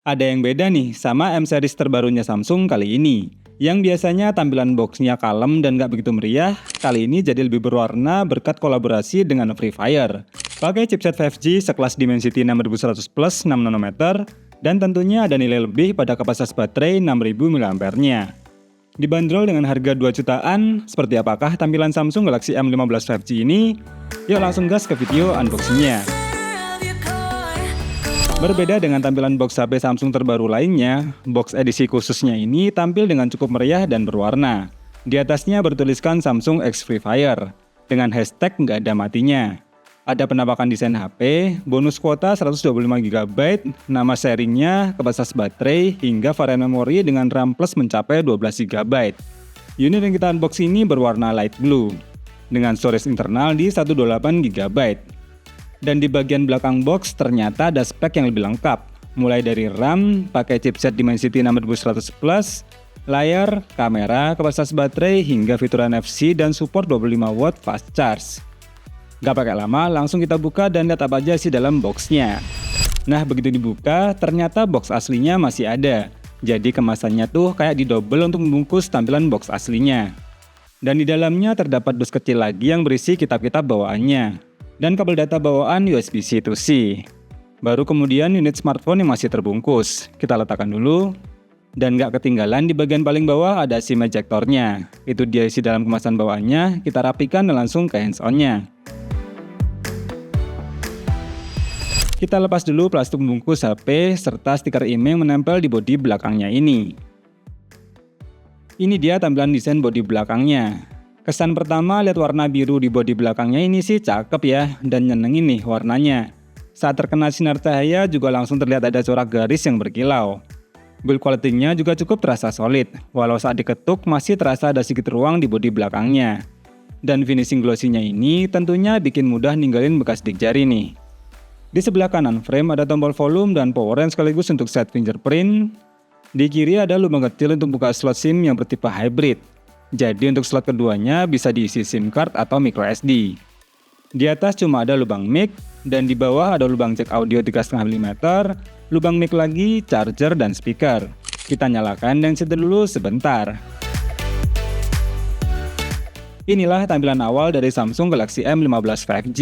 Ada yang beda nih sama M series terbarunya Samsung kali ini. Yang biasanya tampilan boxnya kalem dan gak begitu meriah, kali ini jadi lebih berwarna berkat kolaborasi dengan Free Fire. Pakai chipset 5G sekelas Dimensity 6100 Plus 6 nanometer, dan tentunya ada nilai lebih pada kapasitas baterai 6000 mAh-nya. Dibanderol dengan harga 2 jutaan, seperti apakah tampilan Samsung Galaxy M15 5G ini? Yuk langsung gas ke video unboxingnya. Berbeda dengan tampilan box HP Samsung terbaru lainnya, box edisi khususnya ini tampil dengan cukup meriah dan berwarna. Di atasnya bertuliskan Samsung X Free Fire, dengan hashtag nggak ada matinya. Ada penampakan desain HP, bonus kuota 125GB, nama serinya, kapasitas baterai, hingga varian memori dengan RAM plus mencapai 12GB. Unit yang kita unbox ini berwarna light blue, dengan storage internal di 128GB. Dan di bagian belakang box ternyata ada spek yang lebih lengkap, mulai dari RAM, pakai chipset Dimensity 6100 Plus, layar, kamera, kapasitas baterai, hingga fitur NFC dan support 25W fast charge. Gak pakai lama, langsung kita buka dan lihat apa aja sih dalam boxnya. Nah, begitu dibuka, ternyata box aslinya masih ada. Jadi kemasannya tuh kayak didouble untuk membungkus tampilan box aslinya. Dan di dalamnya terdapat dus kecil lagi yang berisi kitab-kitab bawaannya. Dan kabel data bawaan USB-C to C. Baru kemudian unit smartphone yang masih terbungkus. Kita letakkan dulu. Dan nggak ketinggalan di bagian paling bawah ada SIM ejectornya. Itu dia isi dalam kemasan bawaannya, kita rapikan dan langsung ke hands-on-nya. Kita lepas dulu plastik pembungkus HP serta stiker IMEI yang menempel di bodi belakangnya ini. Ini dia tampilan desain bodi belakangnya. Kesan pertama lihat warna biru di bodi belakangnya ini sih cakep ya, dan nyenengin nih warnanya. Saat terkena sinar cahaya juga langsung terlihat ada corak garis yang berkilau. Build quality-nya juga cukup terasa solid, walau saat diketuk masih terasa ada sedikit ruang di bodi belakangnya. Dan finishing glossy-nya ini tentunya bikin mudah ninggalin bekas dik jari nih. Di sebelah kanan frame ada tombol volume dan power yang sekaligus untuk set fingerprint. Di kiri ada lubang kecil untuk buka slot SIM yang bertipe hybrid. Jadi untuk slot keduanya bisa diisi SIM card atau microSD. Di atas cuma ada lubang mic, dan di bawah ada lubang jack audio 3,5 mm, lubang mic lagi, charger, dan speaker. Kita nyalakan dan setel dulu sebentar. Inilah tampilan awal dari Samsung Galaxy M15 5G.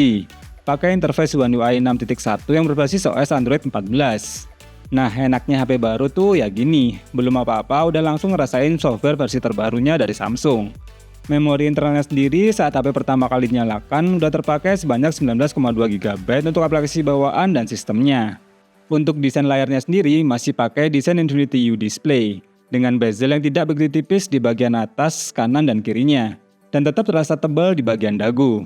Pakai interface One UI 6.1 yang berbasis OS Android 14. Nah, enaknya HP baru tuh ya gini, belum apa-apa udah langsung ngerasain software versi terbarunya dari Samsung. Memori internalnya sendiri saat HP pertama kali dinyalakan udah terpakai sebanyak 19,2GB untuk aplikasi bawaan dan sistemnya. Untuk desain layarnya sendiri masih pakai desain Infinity U display, dengan bezel yang tidak begitu tipis di bagian atas, kanan, dan kirinya, dan tetap terasa tebal di bagian dagu.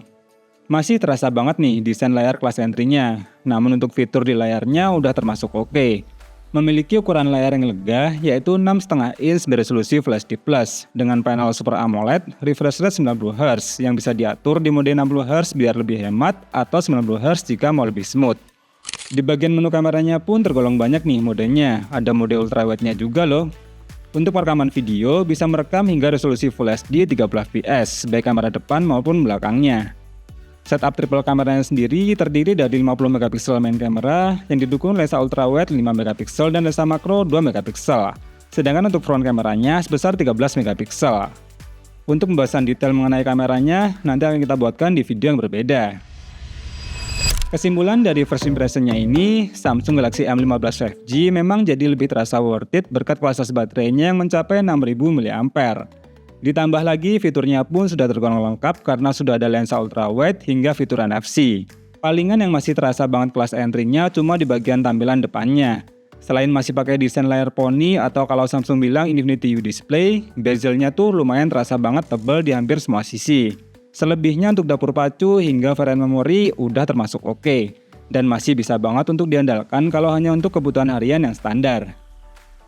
Masih terasa banget nih desain layar kelas entry-nya, namun untuk fitur di layarnya udah termasuk oke. Memiliki ukuran layar yang lega, yaitu 6,5 inch beresolusi Full HD Plus dengan panel Super AMOLED refresh rate 90Hz yang bisa diatur di mode 60Hz biar lebih hemat atau 90Hz jika mau lebih smooth. Di bagian menu kameranya pun tergolong banyak nih modenya, ada mode ultrawide-nya juga loh. Untuk perekaman video bisa merekam hingga resolusi Full HD 30fps baik kamera depan maupun belakangnya. Setup triple kameranya sendiri terdiri dari 50MP main kamera yang didukung lensa ultrawide 5MP dan lensa makro 2MP. Sedangkan untuk front kameranya sebesar 13MP. Untuk pembahasan detail mengenai kameranya nanti akan kita buatkan di video yang berbeda. Kesimpulan dari first impression-nya ini, Samsung Galaxy M15 5G memang jadi lebih terasa worth it berkat kapasitas baterainya yang mencapai 6000 mAh. Ditambah lagi fiturnya pun sudah tergolong lengkap karena sudah ada lensa ultrawide hingga fitur NFC. Palingan yang masih terasa banget kelas entry-nya cuma di bagian tampilan depannya. Selain masih pakai desain layar poni atau kalau Samsung bilang Infinity U display, bezelnya tuh lumayan terasa banget tebal di hampir semua sisi. Selebihnya untuk dapur pacu hingga varian memori udah termasuk oke. Dan masih bisa banget untuk diandalkan kalau hanya untuk kebutuhan harian yang standar.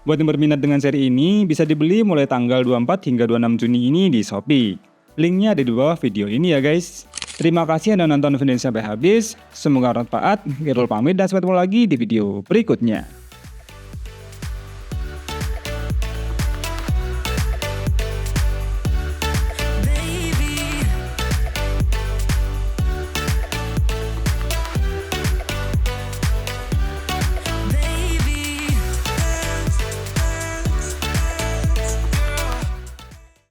Buat yang berminat dengan seri ini, bisa dibeli mulai tanggal 24 hingga 26 Juni ini di Shopee. Linknya ada di bawah video ini ya guys. Terima kasih Anda nonton video ini sampai habis. Semoga bermanfaat. Irul pamit dan sampai ketemu lagi di video berikutnya.